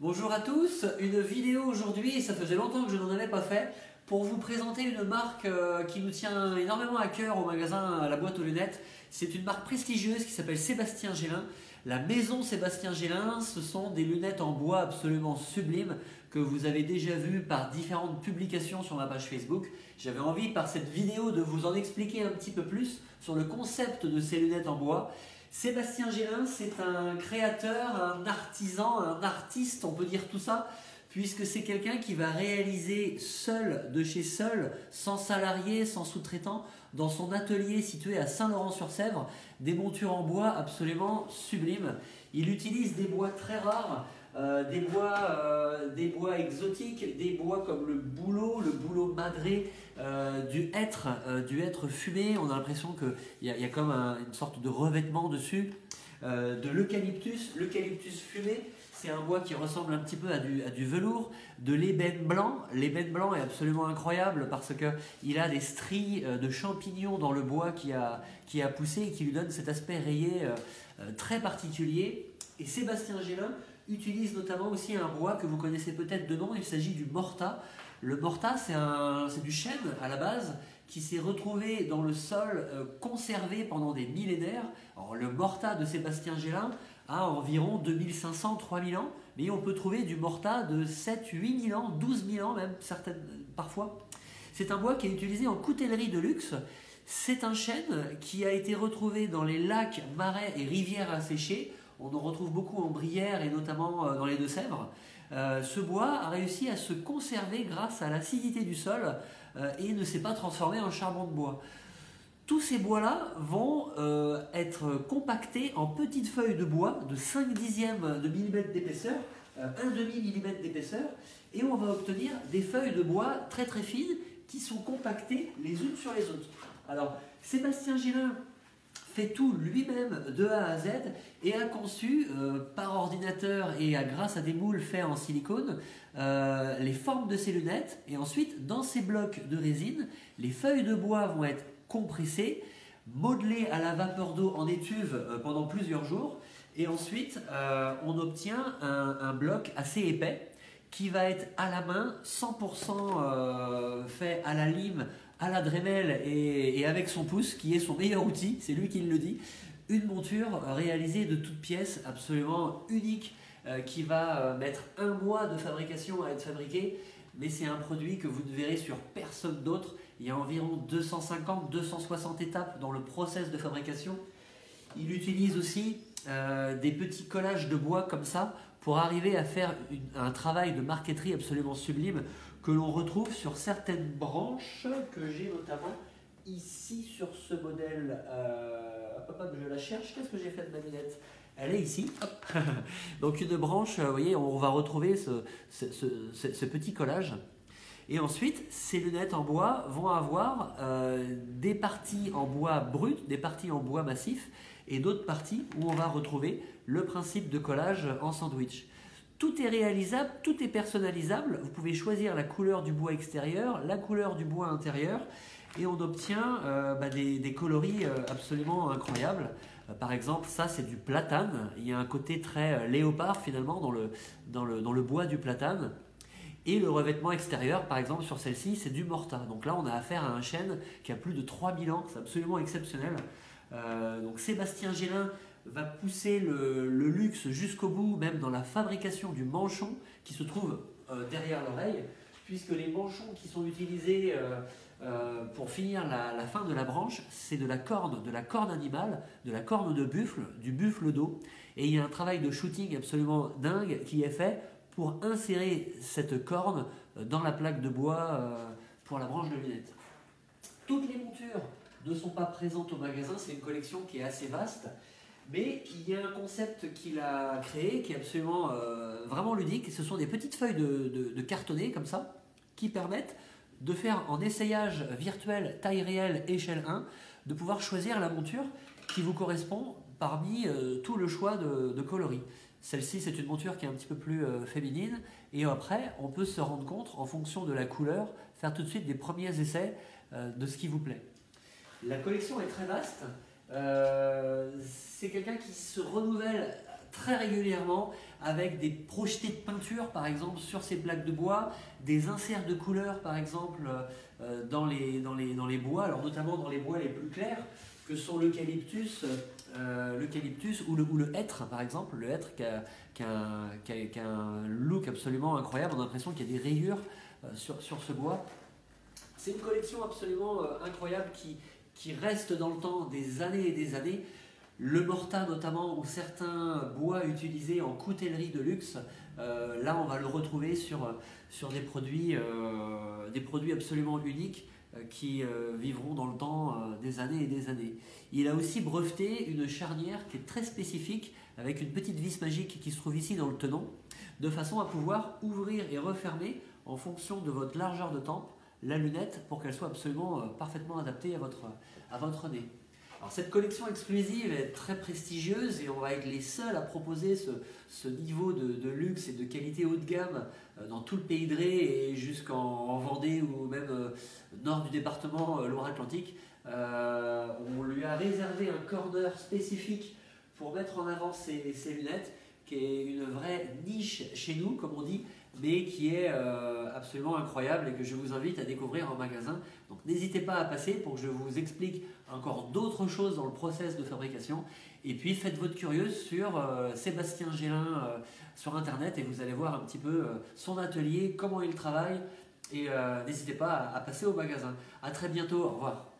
Bonjour à tous, une vidéo aujourd'hui, ça faisait longtemps que je n'en avais pas fait, pour vous présenter une marque qui nous tient énormément à cœur au magasin à la boîte aux lunettes. C'est une marque prestigieuse qui s'appelle Sébastien Gélin. La maison Sébastien Gélin, ce sont des lunettes en bois absolument sublimes que vous avez déjà vues par différentes publications sur ma page Facebook. J'avais envie par cette vidéo de vous en expliquer un petit peu plus sur le concept de ces lunettes en bois. Sébastien Gélin, c'est un créateur, un artisan, un artiste, on peut dire tout ça, puisque c'est quelqu'un qui va réaliser seul, de chez seul, sans salarié, sans sous-traitant, dans son atelier situé à Saint-Laurent-sur-Sèvre, des montures en bois absolument sublimes. Il utilise des bois très rares, des bois exotiques, des bois comme le bouleau madré, du hêtre fumé. On a l'impression qu'il y a comme une sorte de revêtement dessus, de l'eucalyptus fumé. C'est un bois qui ressemble un petit peu à du velours, de l'ébène blanc. L'ébène blanc est absolument incroyable parce qu'il a des stries de champignons dans le bois qui a poussé et qui lui donne cet aspect rayé très particulier. Et Sébastien Gélin utilise notamment aussi un bois que vous connaissez peut-être de nom, il s'agit du morta. Le morta, c'est du chêne à la base qui s'est retrouvé dans le sol conservé pendant des millénaires. Alors, le morta de Sébastien Gélin a environ 2500-3000 ans, mais on peut trouver du morta de 7-8 000 ans, 12 000 ans même, parfois. C'est un bois qui est utilisé en coutellerie de luxe. C'est un chêne qui a été retrouvé dans les lacs, marais et rivières asséchées. On en retrouve beaucoup en Brière et notamment dans les Deux-Sèvres. Ce bois a réussi à se conserver grâce à l'acidité du sol et ne s'est pas transformé en charbon de bois. Tous ces bois-là vont être compactés en petites feuilles de bois de 5/10 de millimètre d'épaisseur, 1/2 millimètre d'épaisseur, et on va obtenir des feuilles de bois très très fines qui sont compactées les unes sur les autres. Alors, Sébastien Gélin fait tout lui-même de A à Z et a conçu par ordinateur et grâce à des moules faits en silicone les formes de ses lunettes, et ensuite dans ces blocs de résine, les feuilles de bois vont être compressées, modelées à la vapeur d'eau en étuve pendant plusieurs jours, et ensuite on obtient un bloc assez épais qui va être à la main, 100% fait à la lime, à la Dremel et avec son pouce, qui est son meilleur outil, c'est lui qui le dit. Une monture réalisée de toutes pièces, absolument unique, qui va mettre 1 mois de fabrication à être fabriquée, mais c'est un produit que vous ne verrez sur personne d'autre. Il y a environ 250-260 étapes dans le process de fabrication. Il utilise aussi des petits collages de bois comme ça pour arriver à faire un travail de marqueterie absolument sublime que l'on retrouve sur certaines branches que j'ai notamment ici sur ce modèle. Je la cherche. Qu'est-ce que j'ai fait de ma lunette? Elle est ici. Hop. Donc une branche, vous voyez, on va retrouver ce petit collage. Et ensuite, ces lunettes en bois vont avoir des parties en bois brut, des parties en bois massif et d'autres parties où on va retrouver le principe de collage en sandwich. Tout est réalisable, tout est personnalisable. Vous pouvez choisir la couleur du bois extérieur, la couleur du bois intérieur, et on obtient des coloris absolument incroyables. Par exemple, ça c'est du platane. Il y a un côté très léopard finalement dans le bois du platane. Et le revêtement extérieur, par exemple, sur celle-ci, c'est du morta. Donc là, on a affaire à un chêne qui a plus de 3000 ans. C'est absolument exceptionnel. Donc Sébastien Gélin va pousser le luxe jusqu'au bout, même dans la fabrication du manchon qui se trouve derrière l'oreille, puisque les manchons qui sont utilisés pour finir la fin de la branche, c'est de la corne animale, de la corne de buffle, du buffle d'eau. Et il y a un travail de shooting absolument dingue qui est fait pour insérer cette corne dans la plaque de bois pour la branche de lunettes. Toutes les montures ne sont pas présentes au magasin, c'est une collection qui est assez vaste, mais il y a un concept qu'il a créé qui est absolument vraiment ludique. Ce sont des petites feuilles de cartonné comme ça, qui permettent de faire en essayage virtuel taille réelle échelle 1, de pouvoir choisir la monture qui vous correspond parmi tout le choix de coloris. Celle-ci, c'est une monture qui est un petit peu plus féminine, et après, on peut se rendre compte, en fonction de la couleur, faire tout de suite des premiers essais de ce qui vous plaît. La collection est très vaste, c'est quelqu'un qui se renouvelle très régulièrement avec des projetés de peinture par exemple sur ces plaques de bois, des inserts de couleurs par exemple dans les bois, alors notamment dans les bois les plus clairs que sont l'eucalyptus ou le hêtre par exemple, le hêtre qui a un look absolument incroyable, on a l'impression qu'il y a des rayures sur ce bois. C'est une collection absolument incroyable qui reste dans le temps des années et des années. Le morta notamment, ou certains bois utilisés en coutellerie de luxe, là on va le retrouver sur des produits absolument uniques qui vivront dans le temps des années et des années. Il a aussi breveté une charnière qui est très spécifique avec une petite vis magique qui se trouve ici dans le tenon, de façon à pouvoir ouvrir et refermer en fonction de votre largeur de tempe la lunette pour qu'elle soit absolument parfaitement adaptée à votre nez. Alors cette collection exclusive est très prestigieuse et on va être les seuls à proposer ce niveau de luxe et de qualité haut de gamme dans tout le pays de Ré et jusqu'en Vendée ou même nord du département Loire-Atlantique. On lui a réservé un corner spécifique pour mettre en avant ces lunettes, qui est une vraie niche chez nous, comme on dit, mais qui est absolument incroyable et que je vous invite à découvrir en magasin. Donc n'hésitez pas à passer pour que je vous explique encore d'autres choses dans le process de fabrication. Et puis faites votre curieuse sur Sébastien Gélin sur internet et vous allez voir un petit peu son atelier, comment il travaille. Et n'hésitez pas à passer au magasin. A très bientôt, au revoir.